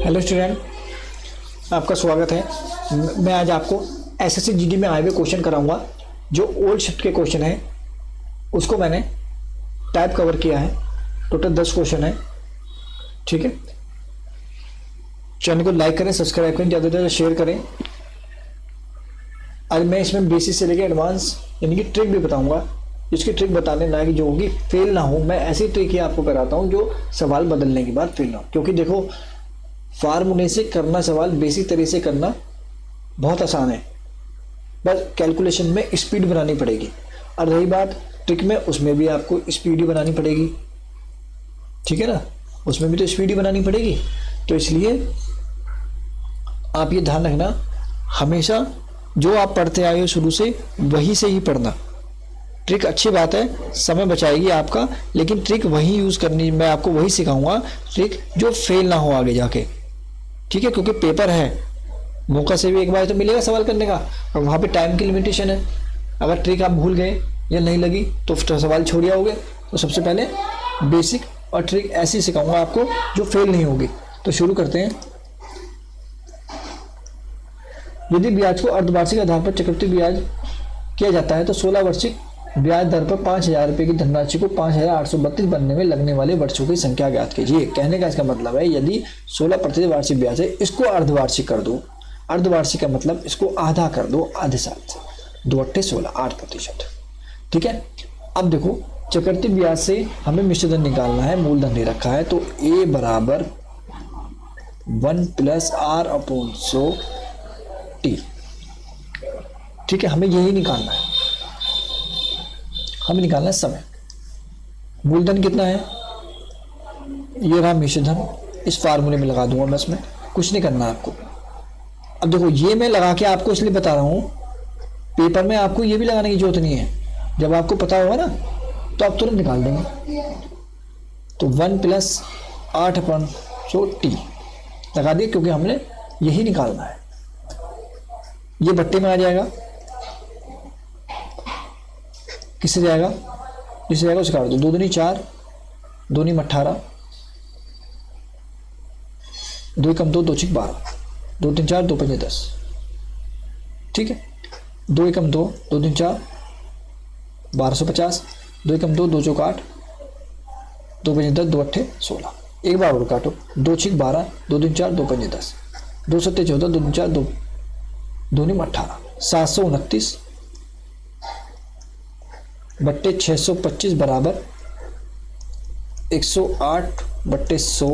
Hello student, आपका स्वागत है। मैं आज आपको एसएससी जीडी में आए हुए क्वेश्चन कराऊंगा। जो ओल्ड शिफ्ट के क्वेश्चन हैं उसको मैंने टाइप कवर किया है। टोटल 10 क्वेश्चन है। ठीक है, चैनल को लाइक करें, सब्सक्राइब करें, ज़्यादा से ज़्यादा शेयर करें। आज मैं इसमें बेसिक से लेकर एडवांस यानी कि ट्रिक भी बताऊंगा। जिसकी ट्रिक बताने ना कि जो होगी फेल ना हो। मैं ऐसी ट्रिक ही आपको कराता हूँ जो सवाल बदलने के बाद फेल ना हो। क्योंकि देखो, फार्मूले से करना सवाल बेसिक तरीके से करना बहुत आसान है, बस कैलकुलेशन में स्पीड बनानी पड़ेगी। और रही बात ट्रिक में, उसमें भी आपको स्पीड ही बनानी पड़ेगी। ठीक है ना, उसमें भी तो स्पीड ही बनानी पड़ेगी। तो इसलिए आप ये ध्यान रखना, हमेशा जो आप पढ़ते आए हो शुरू से वही से ही पढ़ना। ट्रिक अच्छी बात है, समय बचाएगी आपका, लेकिन ट्रिक वही यूज करनी। मैं आपको वही सिखाऊंगा ट्रिक जो फेल ना हो आगे जाके। ठीक है, क्योंकि पेपर है, मौका से भी एक बार तो मिलेगा सवाल करने का, और वहाँ पे टाइम की लिमिटेशन है। अगर ट्रिक आप भूल गए या नहीं लगी तो सवाल छोड़ आओगे। तो सबसे पहले बेसिक और ट्रिक ऐसी सिखाऊंगा आपको जो फेल नहीं होगी। तो शुरू करते हैं। यदि ब्याज को अर्धवार्षिक आधार पर चक्रवृद्धि ब्याज किया जाता है तो 16 वार्षिक ब्याज दर पर 5,000 रुपये की धनराशि को 5,832 बनने में लगने वाले वर्षों की संख्या ज्ञात कीजिए। कहने का इसका मतलब है, यदि 16% वार्षिक ब्याज है, इसको अर्धवार्षिक कर दो। अर्धवार्षिक का मतलब इसको आधा कर दो, आधे साल से। 2 अट्ठे 16, 8%। ठीक है, अब देखो चक्रवृद्धि ब्याज से हमें मिश्र धन निकालना है, मूलधन दे रखा है। तो ए बराबर 1 + r/100 t। ठीक है, हमें यही निकालना है। हमें निकालना है समय। मूलधन कितना है, ये रहा मिश्र धन। इस फार्मूले में लगा दूंगा मैं, इसमें कुछ नहीं करना है आपको। अब देखो, ये मैं लगा के आपको इसलिए बता रहा हूं, पेपर में आपको ये भी लगाने की जरूरत नहीं है। जब आपको पता होगा ना तो आप तुरंत निकाल देंगे। तो 1 + 8/100 t लगा दिए, क्योंकि हमने यही निकालना है। ये बट्टे में आ जाएगा। किससे जाएगा, जिससे जाएगा उसे काट दो। 2 दूनी 4, 2 × 18, 2 × 2 = 2 × 12, 2 × 3 = 4, 2 × 5 = 10। ठीक है, 2 × 2 = 2 × 3 = 4, 1250, 2 × 2 = 2 × 8, 2 × 5 = 10, 2 अट्ठे 16। एक बार और काटो, 2 × 6 = 12, 2 × 3 = 4, 2 × 5 = 10, 2 × 7 = 14, 2 × 3 = 4, 2 × 18, 729 बट्टे 625 बराबर 108/100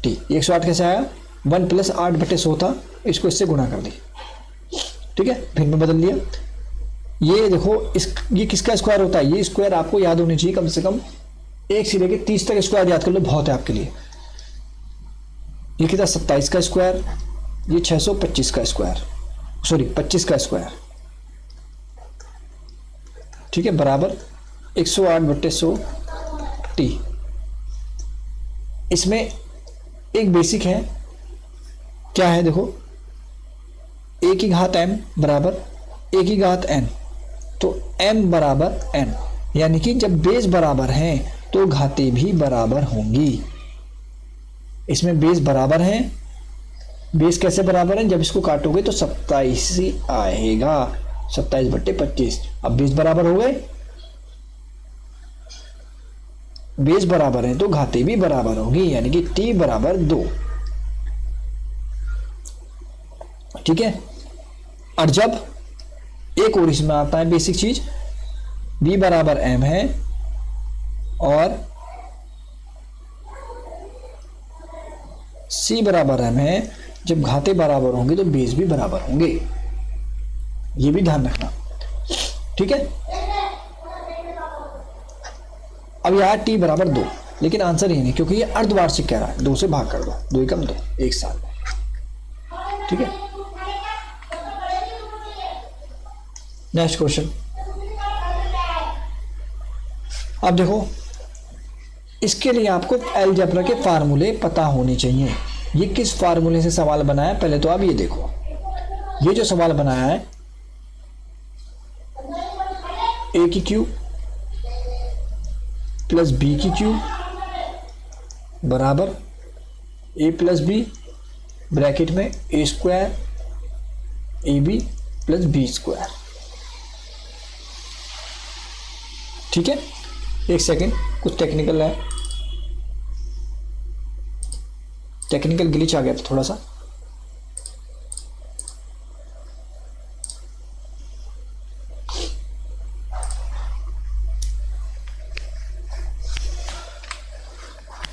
t। 108 कैसे आया, 1 + 8/100 था, इसको इससे गुणा कर दी। ठीक है, फिर में बदल लिया। ये देखो, ये किसका स्क्वायर होता है, ये स्क्वायर आपको याद होनी चाहिए। कम से कम 1 से लेकर 30 तक स्क्वायर याद कर लो, बहुत है आपके लिए। ये कितना, 27 का स्क्वायर, ये 625 का स्क्वायर, सॉरी 25 का स्क्वायर। ठीक है, बराबर 108/100 t। इसमें एक बेसिक है, क्या है देखो, a की घात m बराबर a की घात n। तो m बराबर n, यानी कि जब बेस बराबर हैं तो घातें भी बराबर होंगी। इसमें बेस बराबर हैं। बेस कैसे बराबर है, जब इसको काटोगे तो 27 ही आएगा, 27/25। अब बेस बराबर हो गए, बेस बराबर है तो घातें भी बराबर होंगी, यानी कि t बराबर 2। ठीक है, और जब एक और इसमें आता है बेसिक चीज, b बराबर m है और c बराबर m है, जब घातें बराबर होंगी तो बेस भी बराबर होंगे। ये भी ध्यान रखना। ठीक है, अब यहाँ t बराबर 2, लेकिन आंसर ये नहीं, क्योंकि ये अर्धवार्षिक कह रहा है। 2 से भाग कर दो, 2 × 2, 1 साल। ठीक है, नेक्स्ट क्वेश्चन। अब देखो, इसके लिए आपको अलजेब्रा के फार्मूले पता होने चाहिए। ये किस फार्मूले से सवाल बनाया है, पहले तो आप ये देखो। ये जो सवाल बनाया है, a की क्यूब प्लस b की क्यूब बराबर a + b ब्रैकेट में a square a b plus b square. ठीक है, एक सेकेंड, कुछ टेक्निकल है, टेक्निकल ग्लिच आ गया था थोड़ा सा।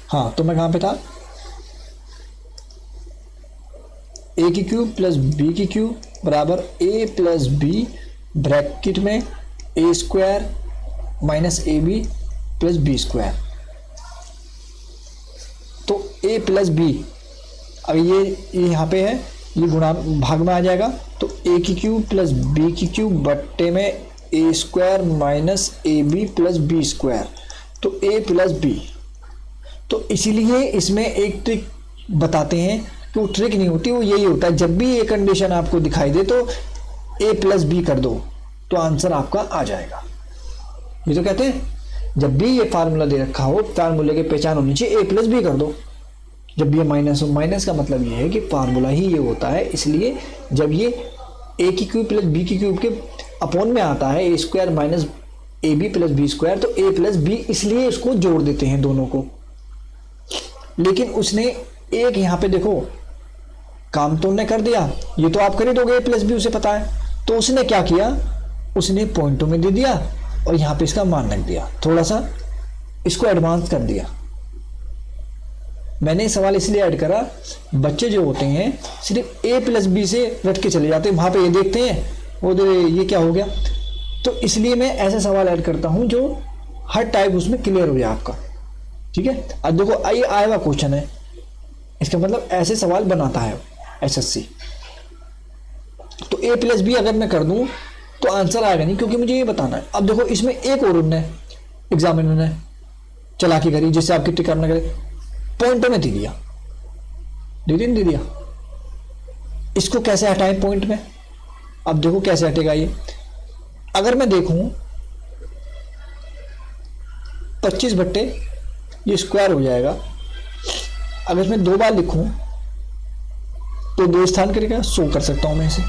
हाँ, तो मैं कहां पे था, ए की क्यूब प्लस बी की क्यूब बराबर ए प्लस बी ब्रैकेट में a square minus a b plus b square. तो ए प्लस बी, अब ये यहाँ पे है, ये गुणा भाग में आ जाएगा, तो ए की क्यूब प्लस बी की क्यूब बट्टे में a square minus a b plus b square, तो ए प्लस बी। तो इसीलिए इसमें एक ट्रिक बताते हैं कि वो ट्रिक नहीं होती, वो यही होता है, जब भी ये कंडीशन आपको दिखाई दे तो ए प्लस बी कर दो तो आंसर आपका आ जाएगा। ये तो कहते हैं जब भी ये फार्मूला दे रखा हो, फार्मूले की पहचान होनी चाहिए ए प्लस बी कर दो। जब ये माइनस हो, माइनस का मतलब ये है कि फार्मूला ही ये होता है, इसलिए जब ये ए की क्यूब प्लस बी की क्यूब के अपॉन में आता है a square minus a b plus b square, तो ए प्लस बी, इसलिए इसको जोड़ देते हैं दोनों को। लेकिन उसने एक यहाँ पे देखो काम तो उन्होंने कर दिया, ये तो आप कर ही दोगे, ए प्लस बी उसे पता है, तो उसने क्या किया, उसने पॉइंटों में दे दिया और यहाँ पे इसका मान रख दिया, थोड़ा सा इसको एडवांस कर दिया। मैंने सवाल इसलिए ऐड करा, बच्चे जो होते हैं सिर्फ ए प्लस बी से रट के चले जाते हैं, वहां पे ये देखते हैं वो ये क्या हो गया, तो इसलिए मैं ऐसे सवाल ऐड करता हूं जो हर टाइप उसमें क्लियर हो जाए आपका। ठीक है, अब देखो ये आया हुआ क्वेश्चन है, इसका मतलब ऐसे सवाल बनाता है एसएससी। तो ए प्लस बी अगर मैं कर दूं तो आंसर आएगा नहीं, क्योंकि मुझे ये बताना है। अब देखो इसमें एक और उन्होंने एग्जामिनर ने चालाकी करी, जिससे आपकी टिक करना करे, पॉइंट में दे दिया, दे दिया। इसको कैसे हटाएं पॉइंट में, अब देखो कैसे हटेगा ये। अगर मैं देखूं 25 बट्टे ये स्क्वायर हो जाएगा, अगर मैं 2 बार लिखूं तो 2 स्थान करेगा, 100 कर सकता हूं मैं इसे।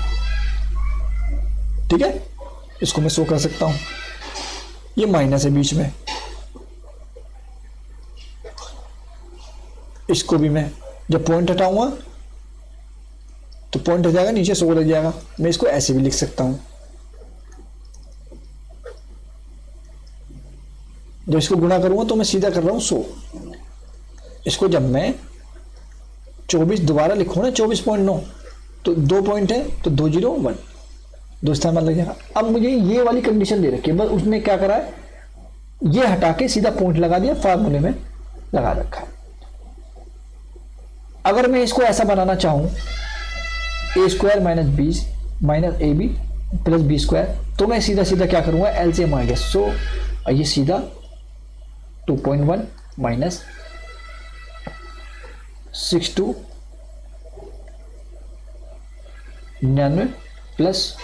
ठीक है, इसको मैं 100 कर सकता हूं, ये माइनस है बीच में, इसको भी मैं जब पॉइंट हटाऊंगा तो पॉइंट हट जाएगा, नीचे 100 रह जाएगा। मैं इसको ऐसे भी लिख सकता हूं, जब इसको गुणा करूंगा तो मैं सीधा कर रहा हूं 100। इसको जब मैं 24 दोबारा लिखूं ना 24.9, तो 2 पॉइंट है तो 201, 2 स्थान लग जाएगा। अब मुझे ये वाली कंडीशन दे रखी है, बस उसने क्या करा है, ये हटा के सीधा पॉइंट लगा दिया, फार्मूले में लगा रखा है। अगर मैं इसको ऐसा बनाना चाहूं a square minus b minus a b plus b square, तो मैं सीधा सीधा क्या करूंगा, एलसीएम आ गया 100, ये सीधा 2.1 माइनस 6299 प्लस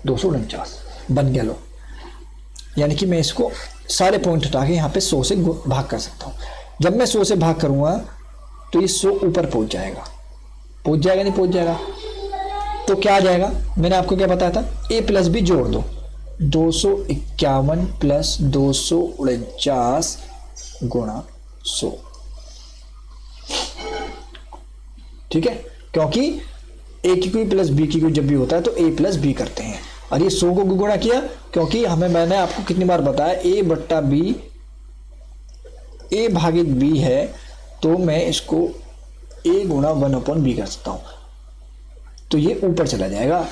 249 बन गया। लो, यानी कि मैं इसको सारे पॉइंट हटा के यहाँ पे 100 से भाग कर सकता हूँ। जब मैं 100 से भाग करूंगा तो ये 100 ऊपर पहुंच जाएगा, नहीं पहुंच जाएगा, तो क्या आ जाएगा, मैंने आपको क्या बताया था, ए प्लस बी जोड़ दो, 251 प्लस 249 गुणा 100। ठीक है, क्योंकि ए की क्यू प्लस बी की क्यू जब भी होता है तो ए प्लस बी करते हैं, और ये 100 को गुणा किया, क्योंकि मैंने आपको कितनी बार बताया, ए बट्टा बी, ए भागित बी है, तो मैं इसको ए गुणा 1/b कर सकता हूं, तो ये ऊपर चला जाएगा।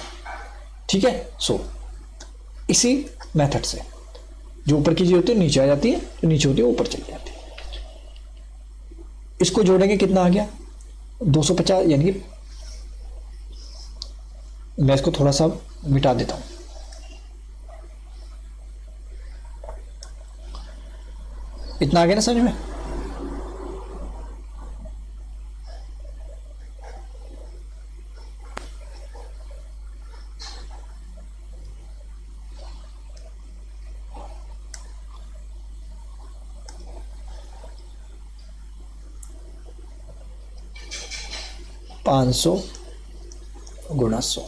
ठीक है, सो इसी मेथड से जो ऊपर की चीज होती है नीचे आ जाती है, तो नीचे होती है ऊपर चली जाती है। इसको जोड़ेंगे कितना आ गया, 250, यानी कि मैं इसको थोड़ा सा मिटा देता हूं, इतना आ गया ना समझ में। 500 गुणा 100।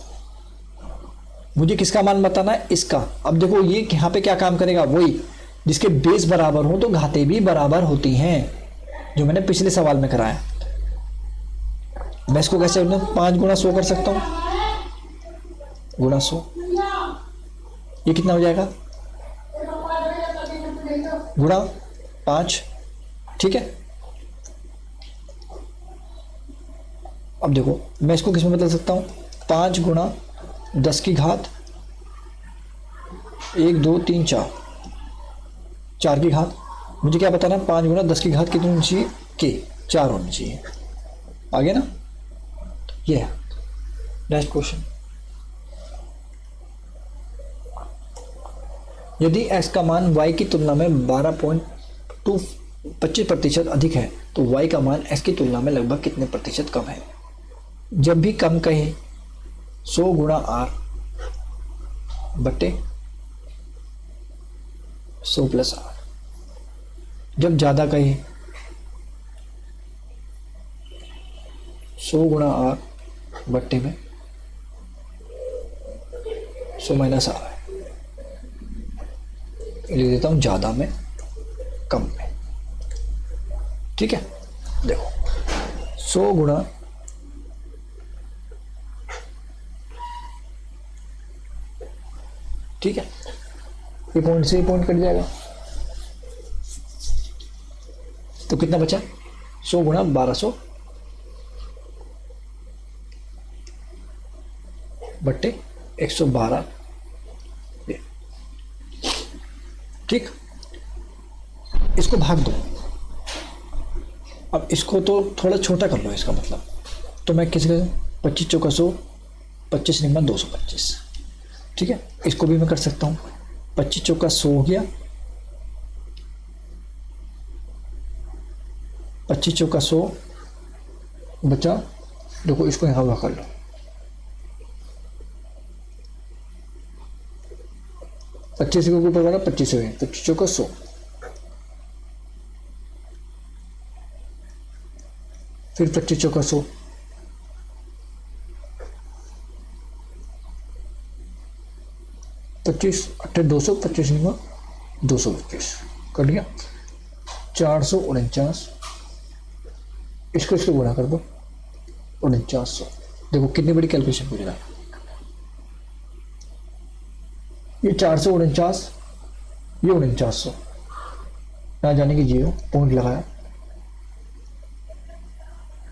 मुझे किसका मान बताना है? इसका। अब देखो ये यहाँ पे क्या काम करेगा, वही जिसके बेस बराबर हो तो घातें भी बराबर होती हैं, जो मैंने पिछले सवाल में कराया। मैं इसको कैसे 5 गुणा 100 कर सकता हूँ, गुणा 100, ये कितना हो जाएगा, गुणा 5। ठीक है, अब देखो मैं इसको किस में बदल सकता हूँ, 5 गुणा 10 की घात 1 2 3 4, 4 की घात। मुझे क्या बताना है, 5 गुणा 10 की घात कितनी होनी चाहिए, के 4 होनी चाहिए। आगे ना, ये है नेक्स्ट क्वेश्चन। यदि x का मान y की तुलना में 25% अधिक है तो y का मान x की तुलना में लगभग कितने प्रतिशत कम है। जब भी कम कहे 100 गुणा r बटे 100 प्लस r, जब ज़्यादा कहे 100 गुणा r बट्टे में 100 माइनस r है, लिख देता हूँ ज़्यादा में कम में। ठीक है, देखो 100 गुणा ठीक है, ये पॉइंट से ये पॉइंट कट जाएगा तो कितना बचा, 100 गुणा 1200 बट्टे 112। ठीक, इसको भाग दो। अब इसको तो थोड़ा छोटा कर लो, इसका मतलब तो मैं किसी 25 चौका 100, 25 निम्न 225। ठीक है, इसको भी मैं कर सकता हूँ, 25 चौका 100 हो गया, 25 चौका 100 बचा, देखो इसको यहाँ हुआ कर लो, पच्चीस के ऊपर वाला 25 है, 25 चौका 100, फिर 25 चौका 100, 25 अट्ठे 200, 25 निम्न 225 कर लिया, 449, इसको इसको गुणा कर दो 4900। देखो कितनी बड़ी कैलकुलेशन पूरी है, ये 449, ये 4900, ना जाने की 0 पॉइंट लगाया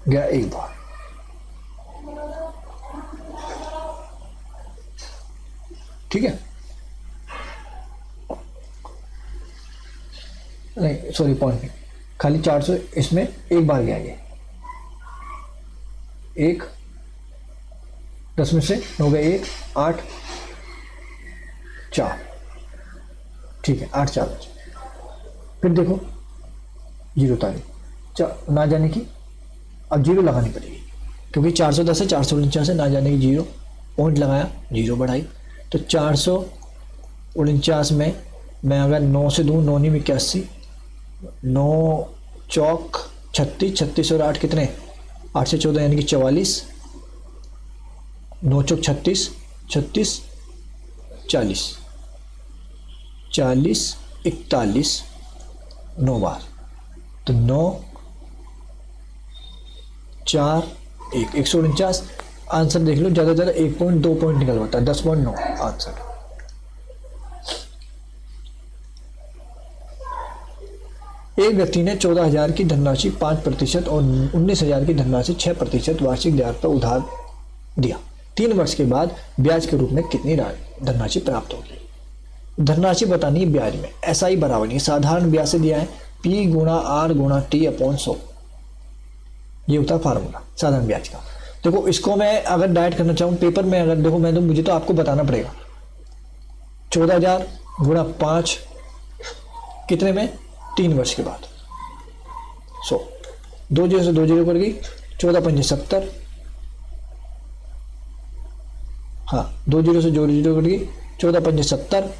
गया एक बार। ठीक है, नहीं सॉरी पॉइंट नहीं, खाली 400 इसमें एक बार गया, ये 1 10 में से 9 गए 1 8 4, ठीक है 8 4 बचे। फिर देखो 0 तारीख ना जाने की, अब 0 लगानी पड़ेगी क्योंकि 410 है, 449 है, ना जाने की 0 पॉइंट लगाया, 0 बढ़ाई, तो 449 में मैं अगर 9 से दूँ 9 नहीं 81, 9 चौक 36, 36 और 8 कितने, 8 से 14 यानी कि 44, 9 चौक 36, 36 40, 40 41 9 बार, तो 9 4 1 149। आंसर देख लो, ज़्यादा से ज़्यादा 1 पॉइंट 2 पॉइंट निकलवाता है, 10.9 आंसर। एक व्यक्ति ने 14,000 की धनराशि 5% और 19,000 की धनराशि 6% वार्षिक ब्याज पर उधार दिया। 3 वर्ष के बाद ब्याज के रूप में कितनी धनराशि प्राप्त होगी। धनराशि बतानी है ब्याज में, ऐसा ही बराबर नहीं, साधारण ब्याज से दिया है, P गुणा R गुणा T अपॉन 100, ये होता है फार्मूला साधारण ब्याज का। देखो इसको मैं अगर डायरेक्ट करना चाहूँ पेपर में, अगर देखो मैं तो मुझे तो आपको बताना पड़ेगा, 14,000 गुणा 5 कितने में, 3 वर्ष के बाद 100, 2 0 से 2 0 कर गई, 14 5 70, हाँ 2 0 से 2 0 कर गई, 14 5 70,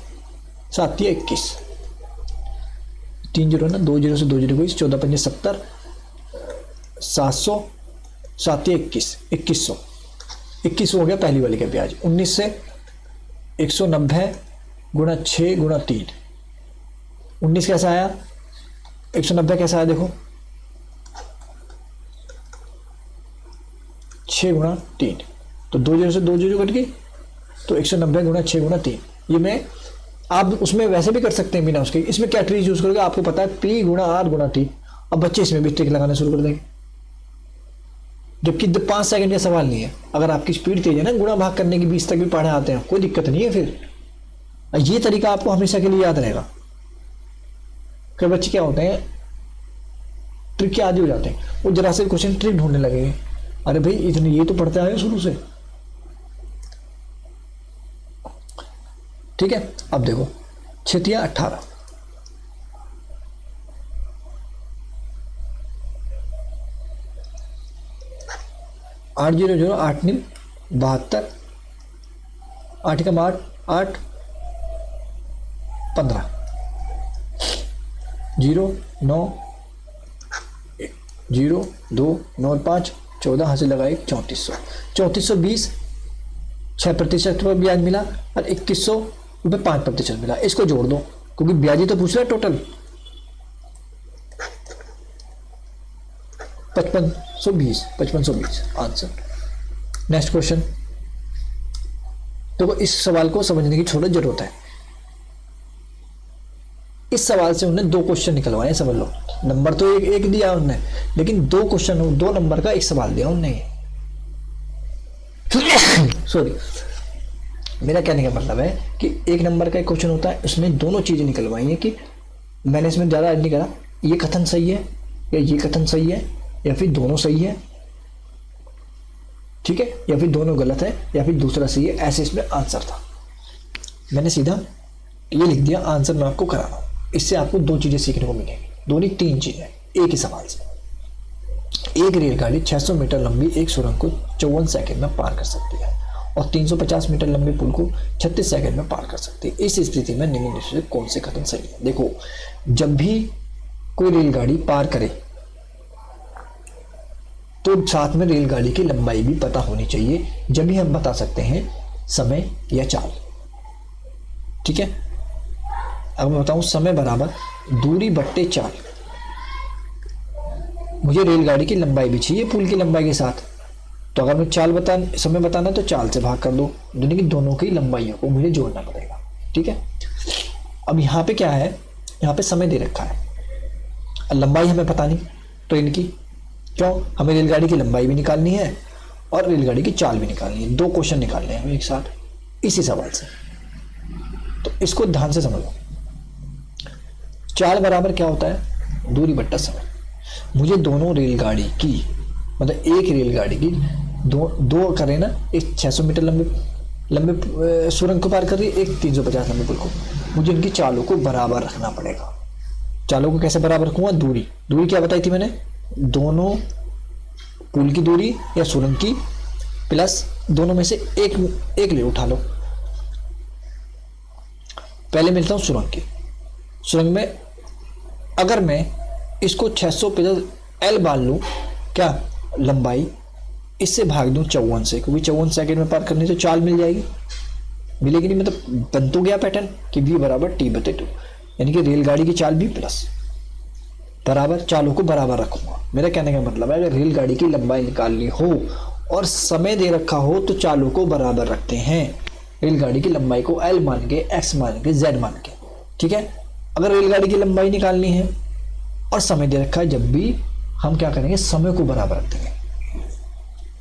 7 21, 3 0 ना, 2 0 से 2 0 गई, 14 5 70, 700 7 या 21, 2100 हो गया पहली वाली का ब्याज। 19 से 190 गुणा 6 गुणा 3, 19 कैसा आया, 190 कैसा आया देखो, 6 गुणा 3, तो 2 जीरो से 2 जीरो कट गई, तो 190 गुणा 6 गुणा 3। ये मैं आप उसमें वैसे भी कर सकते हैं बिना उसके, इसमें क्या ट्रिक यूज करोगे आपको पता है, P गुणा R गुणा T। अब बच्चे इसमें भी ट्रिक लगाना शुरू कर देंगे, जबकि 5 सेकंड का सवाल नहीं है। अगर आपकी स्पीड तेज है ना, गुणा भाग करने की 20 तक भी पढ़े आते हैं, कोई दिक्कत नहीं है। फिर ये तरीका आपको हमेशा के लिए याद रहेगा। कई बच्चे क्या होते हैं, ट्रिक के आदी हो जाते हैं, वो जरा से क्वेश्चन ट्रिक ढूंढने लगेंगे। अरे भाई इतने ये तो पढ़ते आए शुरू से, ठीक है। अब देखो 6 या 18, 8 0 0 8 9 72, 8 का 8 8 15, 0 9 0 2 9 5 14, हाथ से लगाए 3400, 3420 6% पर ब्याज मिला, और 2100 रुपये 5% मिला। इसको जोड़ दो क्योंकि ब्याज ही तो पूछ रहा है टोटल। 5520 आंसर। Next question. तो इस सवाल को समझने की थोड़ी जरूरत है। इस सवाल से उन्होंने 2 क्वेश्चन निकलवाए, समझ लो। नंबर तो एक दिया उन्होंने, लेकिन 2 क्वेश्चन, 2 नंबर का एक सवाल दिया उन्होंने। सॉरी, मेरा कहने का मतलब है कि 1 नंबर का एक क्वेश्चन होता है, उसमें दोनों चीजें निकलवाई है कि मैंने इसमें ज्यादा ऐड नहीं करा, ये कथन सही है या ये कथन सही है, या फिर दोनों सही है, ठीक है, या फिर दोनों गलत है, या फिर दूसरा सही है। ऐसे इसमें आंसर था। मैंने सीधा ये लिख दिया आंसर मैं आपको करा रहा हूं। इससे आपको 2 चीजें सीखने को मिलेंगी, दोनों 3 चीजें एक ही सवाल से। एक रेलगाड़ी 600 मीटर लंबी एक सुरंग को 54 सेकंड में पार कर सकती है और 350 मीटर लंबे पुल को 36 सेकंड में पार कर सकती है। इस स्थिति में निम्नलिखित से कौन से कथन सही है? देखो, जब भी कोई रेलगाड़ी पार करे तो साथ में रेलगाड़ी की लंबाई भी पता होनी चाहिए, जब भी हम बता सकते हैं समय या चाल, ठीक है। अब मैं बताऊं, समय बराबर दूरी बट्टे चाल। मुझे रेलगाड़ी की लंबाई भी चाहिए पुल की लंबाई के साथ, तो अगर मैं समय बताना तो चाल से भाग कर दो, यानी कि दोनों की लंबाइयों को मुझे जोड़ना पड़ेगा, ठीक है। अब यहाँ पे क्या है, यहाँ पे समय दे रखा है, लंबाई हमें पता नहीं, तो इनकी क्यों, हमें रेलगाड़ी की लंबाई भी निकालनी है और रेलगाड़ी की चाल भी निकालनी है। 2 क्वेश्चन निकालने हैं हमें एक साथ इसी सवाल से, तो इसको ध्यान से समझो। चाल बराबर क्या होता है, दूरी बट्टा समय। मुझे दोनों रेलगाड़ी की, मतलब एक रेलगाड़ी की दो करें ना, एक 600 मीटर लंबे सुरंग को पार कर रही है, एक 350 लंबे पुल को। मुझे इनकी चालों को बराबर रखना पड़ेगा। चालों को कैसे बराबर रखूंगा, दूरी क्या बताई थी मैंने, दोनों पुल की दूरी या सुरंग की प्लस दोनों में से एक ले उठा लो। पहले मिलता हूं सुरंग की। सुरंग में अगर मैं इसको 600 प्लस एल मान लूं, क्या लंबाई, इससे भाग दूं 54 से, क्योंकि 54 सेकंड में पार करनी, तो चाल मिल जाएगी, मिलेगी नहीं, मतलब बन तो गया पैटर्न कि v बराबर t/2, यानी कि रेलगाड़ी की चाल भी प्लस बराबर, चालों को बराबर रखूंगा। मेरा कहने का मतलब है, अगर रेलगाड़ी की लंबाई निकालनी हो और समय दे रखा हो तो चालों को बराबर रखते हैं। रेलगाड़ी की लंबाई को l मान के, x मान के, z मान के, ठीक है। अगर रेलगाड़ी की लंबाई निकालनी है और समय दे रखा है, जब भी हम क्या करेंगे, समय को बराबर रख देंगे,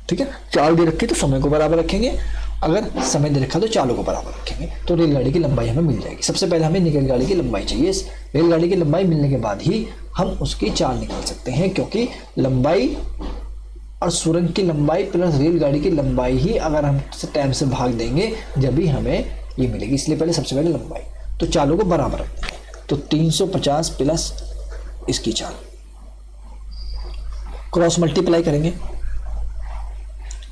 ठीक है। चाल दे रखी तो समय को बराबर रखेंगे, अगर समय दे रखा तो चालों को बराबर रखेंगे, तो रेलगाड़ी की लंबाई हमें मिल जाएगी। सबसे पहले हमें रेलगाड़ी की लंबाई चाहिए। रेलगाड़ी की लंबाई मिलने के बाद ही हम उसकी चाल निकाल सकते हैं, क्योंकि लंबाई और सुरंग की लंबाई प्लस रेलगाड़ी की लंबाई ही अगर हम टाइम से भाग देंगे जब भी हमें ये मिलेगी। इसलिए पहले सबसे पहले लंबाई, तो चालों को बराबर रख देंगे। तो 350 प्लस इसकी चाल, क्रॉस मल्टीप्लाई करेंगे,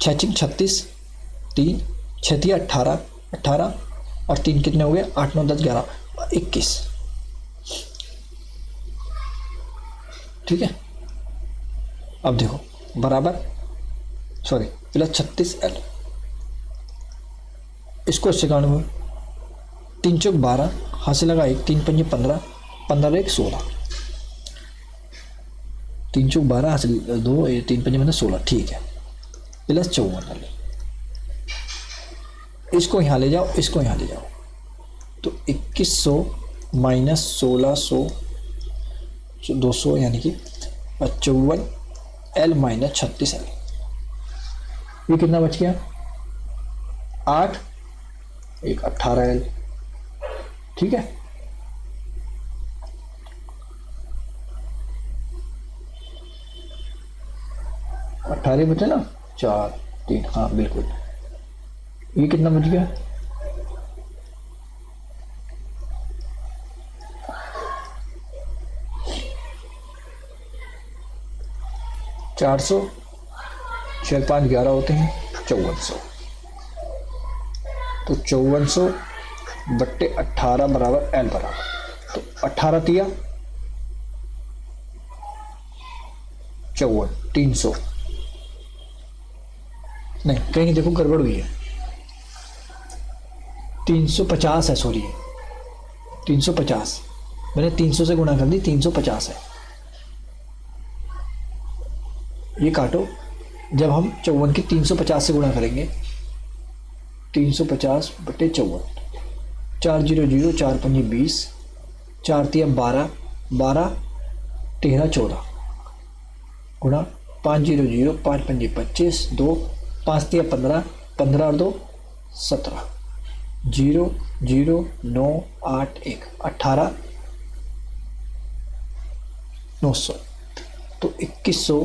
6 36, 3 6 18 18 और 3 कितने हो गए, 8 9 10 11 21, ठीक है। अब देखो बराबर सॉरी प्लस 36L, इसको इससे काट दो, 3 चौक 12, हाथ से लगा 1, 3 पंजे 15, 15 1 16, 3 चौक 12 हाथ से 2, 3 पंजे 15 16, ठीक है, प्लस 54L। इसको यहाँ ले जाओ, इसको यहाँ ले जाओ, तो 2100 माइनस 1600 200 यानी कि 54L माइनस 36L, ये कितना बच गया 8, एक 18L, ठीक है। अट्ठारह बचे ना, 4 3, हाँ बिल्कुल, ये कितना बच गया 400, 4 5 11 होते हैं 5400, तो 5400 बट्टे 18 बराबर L बराबर, तो 18 तिया 54, 300, नहीं कहीं देखो गड़बड़ हुई है, 350 है, सॉरी 350, मैंने 300 से गुणा कर दी, 350 है, ये काटो, जब हम 54 की 350 से गुणा करेंगे, 350 बटे 54, 4 0 0, 4 पंजे 20, 4 तिया 12, 12 13 14, गुणा 5 0 0, 5 पंजे 25, 2 5 तिया 15, 15 और 2 17, 0 0 9 8 1, 18 900, तो 2100,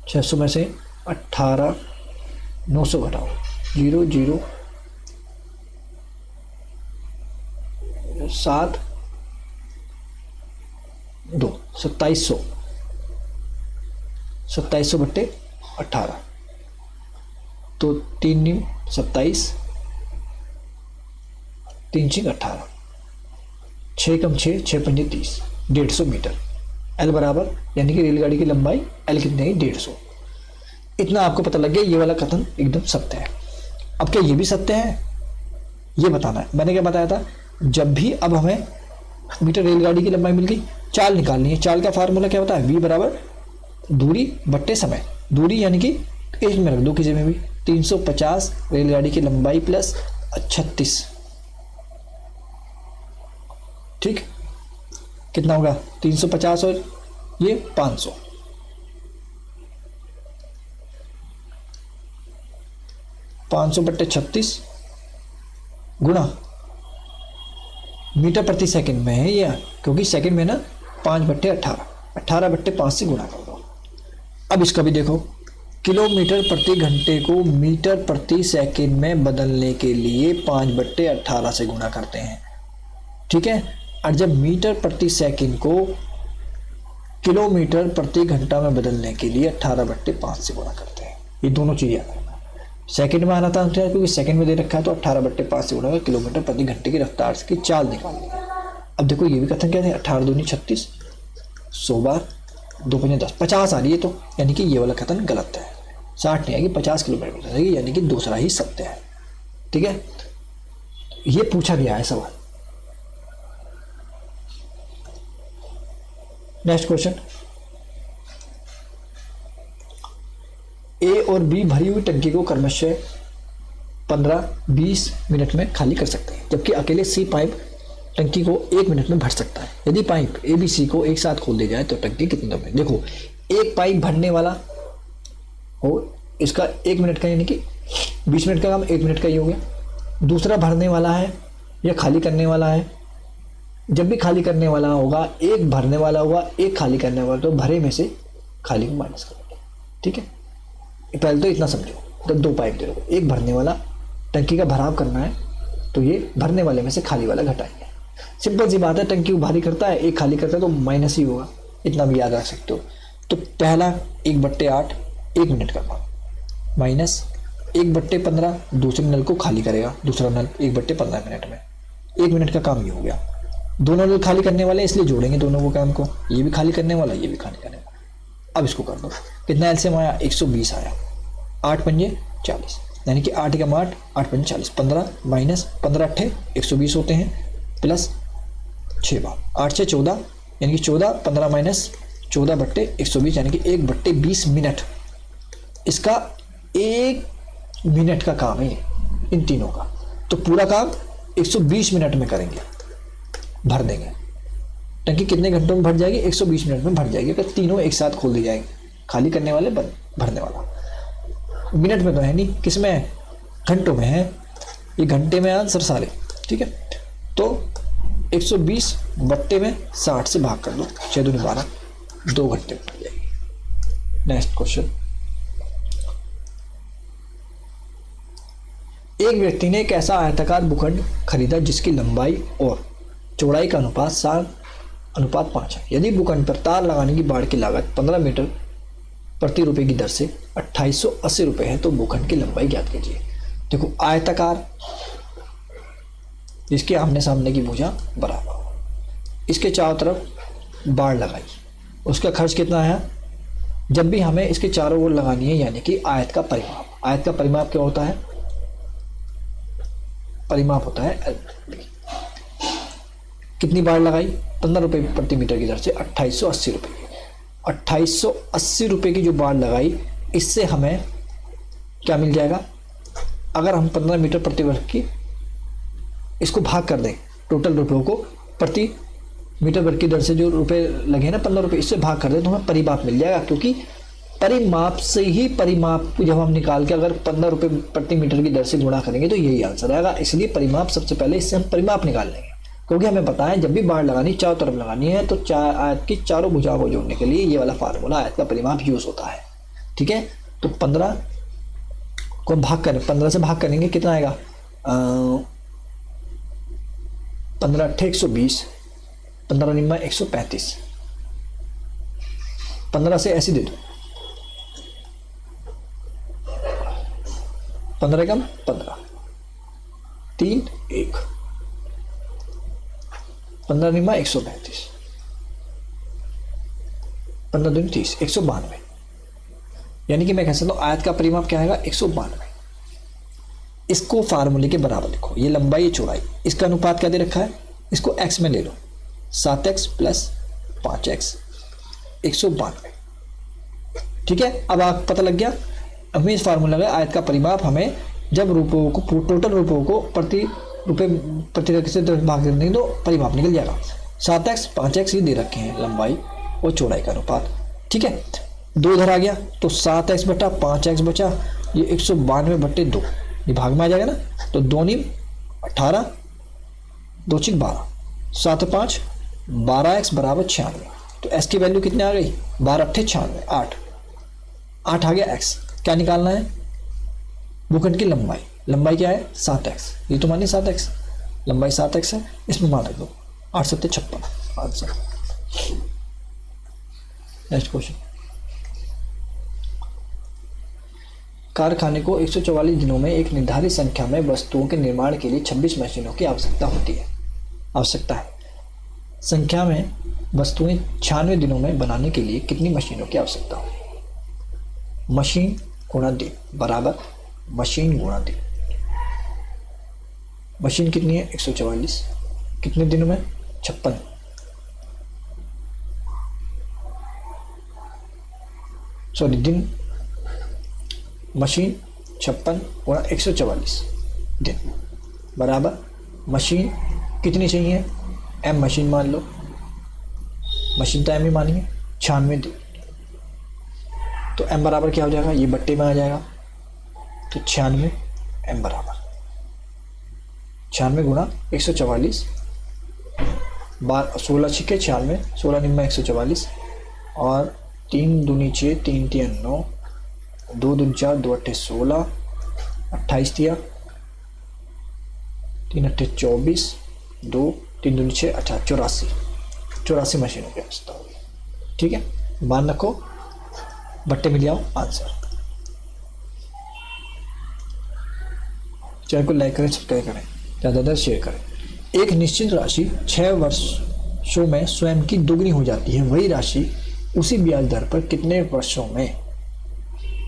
600 में से 18 900 घटाओ, 0 0 7 2, 2700, 2700 बट्टे 18, तो 3 न्यू 27, 3 6 18, 6 कम 6 6 पंजे 30, 150 मीटर, L बराबर यानी कि रेलगाड़ी की लंबाई L कितनी है 150, इतना आपको पता लग गया, ये वाला कथन एकदम सत्य है। अब क्या ये भी सत्य है, ये बताना है। मैंने क्या बताया था, जब भी अब हमें मीटर रेलगाड़ी की लंबाई मिल गई, चाल निकालनी है, चाल का फार्मूला क्या होता है, v बराबर दूरी बट्टे समय, दूरी यानी कि एक में रख दो किसी में भी, 350 रेलगाड़ी की लंबाई प्लस 36, ठीक, कितना होगा 350 और ये 500, 500 बट्टे 36 गुणा मीटर प्रति सेकंड में है या, क्योंकि सेकंड में ना 5 बट्टे 18, 18 बट्टे 5 से गुणा कर दो। अब इसका भी देखो, किलोमीटर प्रति घंटे को मीटर प्रति सेकंड में बदलने के लिए 5 बट्टे 18 से गुणा करते हैं, ठीक है। और जब मीटर प्रति सेकंड को किलोमीटर प्रति घंटा में बदलने के लिए 18 बट्टे 5 से गुणा करते हैं, ये दोनों चीजें याद रखना। सेकंड में आना था क्योंकि सेकंड में दे रखा है, तो 18 बट्टे 5 से गुणा कर किलोमीटर प्रति घंटे की रफ्तार की चाल निकालनी है। अब देखो ये भी कथन क्या है, 18 दूनी 36, 100 बार 2 पंजे 10, 50 आ रही है, तो यानी कि ये वाला कथन गलत है, 60 नहीं आएगी, 50 किलोमीटर बदलेगी, यानी कि दूसरा ही सत्य है, ठीक है। ये पूछा गया है सवाल। नेक्स्ट क्वेश्चन, ए और बी भरी हुई टंकी को क्रमशः 15-20 मिनट में खाली कर सकते हैं, जबकि अकेले सी पाइप टंकी को 1 मिनट में भर सकता है। यदि पाइप ए बी सी को एक साथ खोल दी जाए तो टंकी कितने देर में, देखो एक पाइप भरने वाला हो, इसका 1 मिनट का यानी कि 20 मिनट का काम 1 मिनट का ही हो गया, दूसरा भरने वाला है या खाली करने वाला है, जब भी खाली करने वाला होगा, एक भरने वाला होगा एक खाली करने वाला, तो भरे में से खाली को माइनस करेंगे, ठीक है। पहले तो इतना समझो, तो 2 पाइप दे रहे हो, एक भरने वाला, टंकी का भराव करना है तो ये भरने वाले में से खाली वाला घटाएंगे, सिंपल सी बात है, टंकी को भारी करता है एक खाली करता है तो माइनस ही होगा, इतना भी याद रख सकते हो। तो पहला 1/8 1 मिनट का काम, माइनस 1/15 दूसरे नल को खाली करेगा, दूसरा नल 1/15 मिनट में, 1 मिनट का काम ये हो गया। दोनों नल खाली करने वाले इसलिए जोड़ेंगे दोनों को काम को, ये भी खाली करने वाला ये भी खाली करने वाला, अब इसको कर दो, कितना एलसीएम आया, 120 आया, 8 पंजे 40, यानी कि 8 का 8, 8 पंजे 40, 15 माइनस 15 अट्ठे 120 होते हैं, प्लस 6 बार 8 से 14, यानी कि 14, 15 माइनस 14 बट्टे 120, यानी कि 1/20 मिनट। इसका 1 मिनट का काम है इन तीनों का, तो पूरा काम 120 मिनट में करेंगे, भर देंगे। टंकी कितने घंटों में भर जाएगी, 120 मिनट में भर जाएगी, अगर तीनों एक साथ खोल दी जाएंगे, खाली करने वाले भरने वाला। मिनट में तो है नहीं, किस में है, घंटों में है, ये घंटे में आंसर सारे, ठीक है। तो 120 बट्टे में 60 से भाग कर दो, 6 दूनी 12, 2 घंटे में भर जाएगी। नेक्स्ट क्वेश्चन, एक व्यक्ति ने एक ऐसा आयताकार भूखंड खरीदा जिसकी लंबाई और चौड़ाई का अनुपात 7:5 है। यदि भूखंड पर तार लगाने की बाड़ की लागत 15 मीटर प्रति रुपए की दर से 2880 रुपये है, तो भूखंड की लंबाई ज्ञात कीजिए। देखो आयताकार, जिसके आमने सामने की भुजा बराबर हो, इसके चारों तरफ बाड़ लगाई, उसका खर्च कितना है। जब भी हमें इसके चारों ओर लगानी है, यानी कि आयत का परिमाप, आयत का परिमाप क्या होता है, परिमाप होता है एल। कितनी बार लगाई, 15 रुपये प्रति मीटर की दर से 2880 रुपये की, 2880 रुपये की जो बार लगाई, इससे हमें क्या मिल जाएगा। अगर हम 15 मीटर प्रति वर्ग की इसको भाग कर दें, टोटल रुपयों को प्रति मीटर वर्ग की दर से जो रुपए लगे ना 15 रुपये, इससे भाग कर दें तो हमें परिमाप मिल जाएगा। क्योंकि परिमाप से ही, परिमाप जब हम निकाल के अगर 15 रुपये प्रति मीटर की दर से गुणा करेंगे तो यही आंसर आएगा। इसलिए परिमाप सबसे पहले, इससे हम परिमाप निकाल लेंगे, क्योंकि हमें पता है जब भी बाड़ लगानी चारों तरफ लगानी है, तो आयत की चारों भुजाओं को जोड़ने के लिए ये वाला फार्मूला आयत का परिमाप यूज होता है, ठीक है। तो 15 को भाग करें, 15 से भाग करेंगे, कितना आएगा, 15 अट्ठे 120, 15 निम्मा 135, 15 से ऐसे दे दो, 15 कम 15, 3 1, 15 निम्मा 135, 15 दूनी 30, 192, यानी कि मैं कह सकता हूँ आयत का परिमाप क्या आएगा, 192। इसको फार्मूले के बराबर लिखो, ये लंबाई ये चौड़ाई, इसका अनुपात क्या दे रखा है, इसको x में ले लो, 7x प्लस 5x, 192, ठीक है। अब आप पता लग गया, हमें इस फार्मूला में आयत का परिमाप हमें जब रुपयों को, टोटल रुपयों को प्रति रुपये प्रति से भाग देंगे तो परिमाप निकल जाएगा। 7x 5x ये दे रखे हैं लंबाई और चौड़ाई का अनुपात, ठीक है। 2 इधर आ गया तो 7x बटा 5x बचा, ये 192 बट्टे 2, ये भाग में आ जाएगा ना, तो 2 नीम 18, 2 चिक 12, 7 5 12x बराबर 96। तो x की वैल्यू कितनी आ गई, 12 अट्ठे 96, 8 आ गया x। क्या निकालना है, भूखंड की लंबाई, लंबाई क्या है 7x, ये तो मानिए 7x, लंबाई 7x है, इसमें मान रख दो, 8 7 56 आंसर। नेक्स्ट क्वेश्चन, कारखाने को 144 दिनों में एक निर्धारित संख्या में वस्तुओं के निर्माण के लिए 26 मशीनों की आवश्यकता है। संख्या में वस्तुएं 96 दिनों में बनाने के लिए कितनी मशीनों की आवश्यकता होगी। मशीन गुणा दिन बराबर मशीन गुणा दिन। मशीन कितनी है 144, कितने दिनों में 56, सॉरी दिन, मशीन 56 गुणा 144 दिन बराबर मशीन कितनी चाहिए, एम मशीन मान लो, मशीन तो एम ही मानिए, 96 दिन, तो एम बराबर क्या हो जाएगा, ये बट्टे में आ जाएगा, तो 96 एम बराबर 96 गुणा 144, 16 छिके 96, 16 निम्मा 144, और 3 दूनी 6, 3 3 9, 2 दूनी 4, 2 अट्ठे 16, 28 दिया, 3 अट्ठे 24, 2 3 दूनी 6 18, 84 मशीनों की आवश्यकता होगी, ठीक है। मान रखो, बट्टे में ले आओ आंसर। चैनल को लाइक करें, सब्सक्राइब करें, ज़्यादातर शेयर करें। एक निश्चित राशि 6 वर्षों में स्वयं की दोगुनी हो जाती है, वही राशि उसी ब्याज दर पर कितने वर्षों में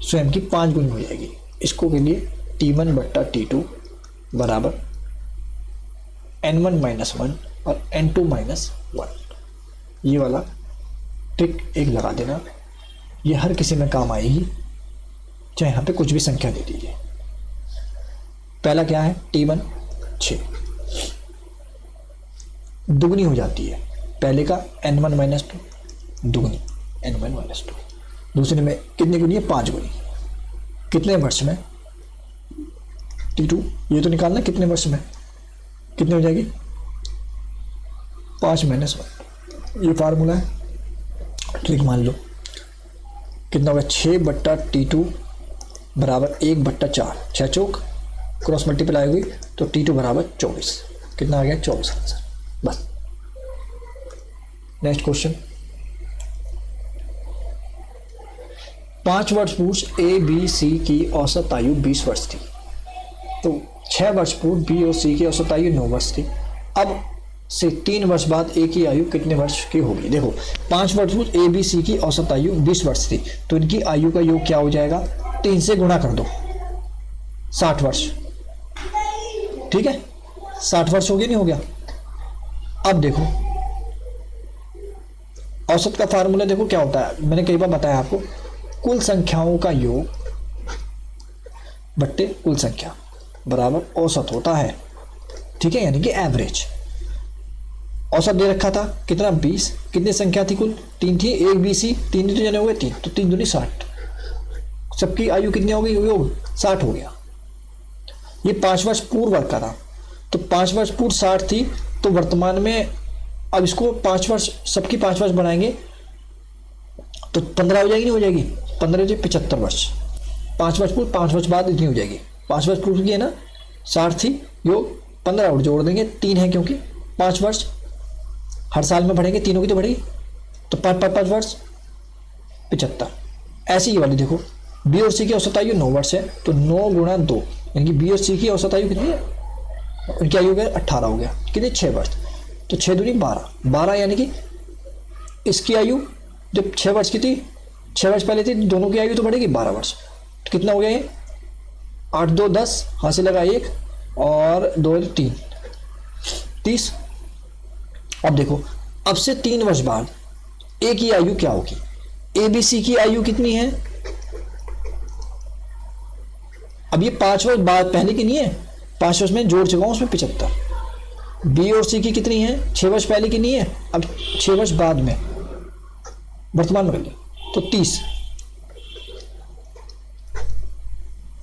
स्वयं की 5 गुनी हो जाएगी। इसको के लिए T1 बट्टा T2 बराबर N1 माइनस 1 और N2 माइनस 1, ये वाला ट्रिक एक लगा देना। ये हर किसी में काम आएगी, चाहे यहाँ पे कुछ भी संख्या दे दीजिए। पहला क्या है, T1 6 दुगनी हो जाती है, पहले का N1 माइनस 2 दुगनी N1 माइनस 2, दूसरे में कितनी गुनी है, 5 गुनी। कितने वर्ष में, T2 ये तो निकालना कितने वर्ष में, कितनी हो जाएगी, 5 माइनस 1, ये फार्मूला है। ट्रिक मान लो कितना होगा, 6 बट्टा T2 बराबर 1 बट्टा 4, 6 चौक क्रॉस मल्टीप्लाई हुई तो T2 बराबर 24, कितना आ गया 24 आंसर। बस नेक्स्ट क्वेश्चन, 5 वर्ष पूर्व ए बी सी की औसत आयु 20 वर्ष थी, तो 6 वर्ष पूर्व बी और सी की औसत आयु 9 वर्ष थी। अब से 3 वर्ष बाद ए की आयु कितने वर्ष की होगी। देखो 5 वर्ष पूर्व ए बी सी की औसत आयु 20 वर्ष थी, तो इनकी आयु का योग क्या हो जाएगा, 3 से गुणा कर दो, 60 वर्ष। ठीक है, 60 वर्ष हो गया, नहीं हो गया। अब देखो औसत का फार्मूला देखो क्या होता है, मैंने कई बार बताया आपको, कुल संख्याओं का योग बट्टे कुल संख्या बराबर औसत होता है। ठीक है, यानी कि एवरेज। औसत दे रखा था कितना, 20, कितनी संख्या थी कुल, 3 थी, एक बी सी, 3 तो जने हो गए 3, तो 3 दूनी 60, सबकी आयु कितनी हो गई, योग 60 हो गया। ये 5 वर्ष पूर्व का था, तो 5 वर्ष पूर्व 60 थी, तो वर्तमान में अब इसको 5 वर्ष, सबकी 5 वर्ष बनाएंगे तो 15 हो जाएगी, नहीं हो जाएगी, 15 से 75 वर्ष। 5 वर्ष पूर्व 5 वर्ष बाद इतनी हो जाएगी। 5 वर्ष पूर्व की है ना 60 थी, योग 15 और जोड़ देंगे, 3 है क्योंकि 5 वर्ष हर साल में बढ़ेंगे, तीनों की तो बढ़ेगी, तो 5 वर्ष 75। ऐसी ही वाली देखो, बी और सी की औसत आयु 9 वर्ष है, तो 9 गुणा 2, यानी कि बी और सी की औसत आयु कितनी है, उनकी आयु हो गया 18 हो गया, कितनी 6 वर्ष, तो 6 दूनी 12, 12 यानी कि इसकी आयु जब 6 वर्ष की थी, 6 वर्ष पहले थी, दोनों की आयु तो बढ़ेगी 12 वर्ष, तो कितना हो गया ये, 8 2 10, हाथ से लगा 1 और 2 3, 30। अब देखो, अब से 3 वर्ष बाद ए की आयु क्या होगी, ए बी सी की आयु कितनी है, अब ये 5 वर्ष बाद पहले की नहीं है, 5 वर्ष में जोड़ चुका हूं उसमें 75। बी और सी की कितनी है, 6 वर्ष पहले की नहीं है, अब 6 वर्ष बाद में वर्तमान में तो 30।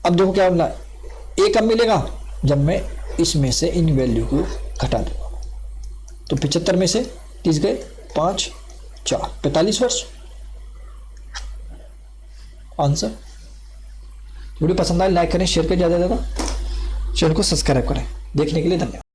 अब देखो क्या मिला, ए कब मिलेगा, जब मैं इसमें से इन वैल्यू को घटा दूंगा, तो 75 में से 30 गए, 5 4 45 वर्ष आंसर। वीडियो पसंद आए लाइक करें, शेयर करें, ज़्यादा से ज़्यादा चैनल को सब्सक्राइब करें। देखने के लिए धन्यवाद।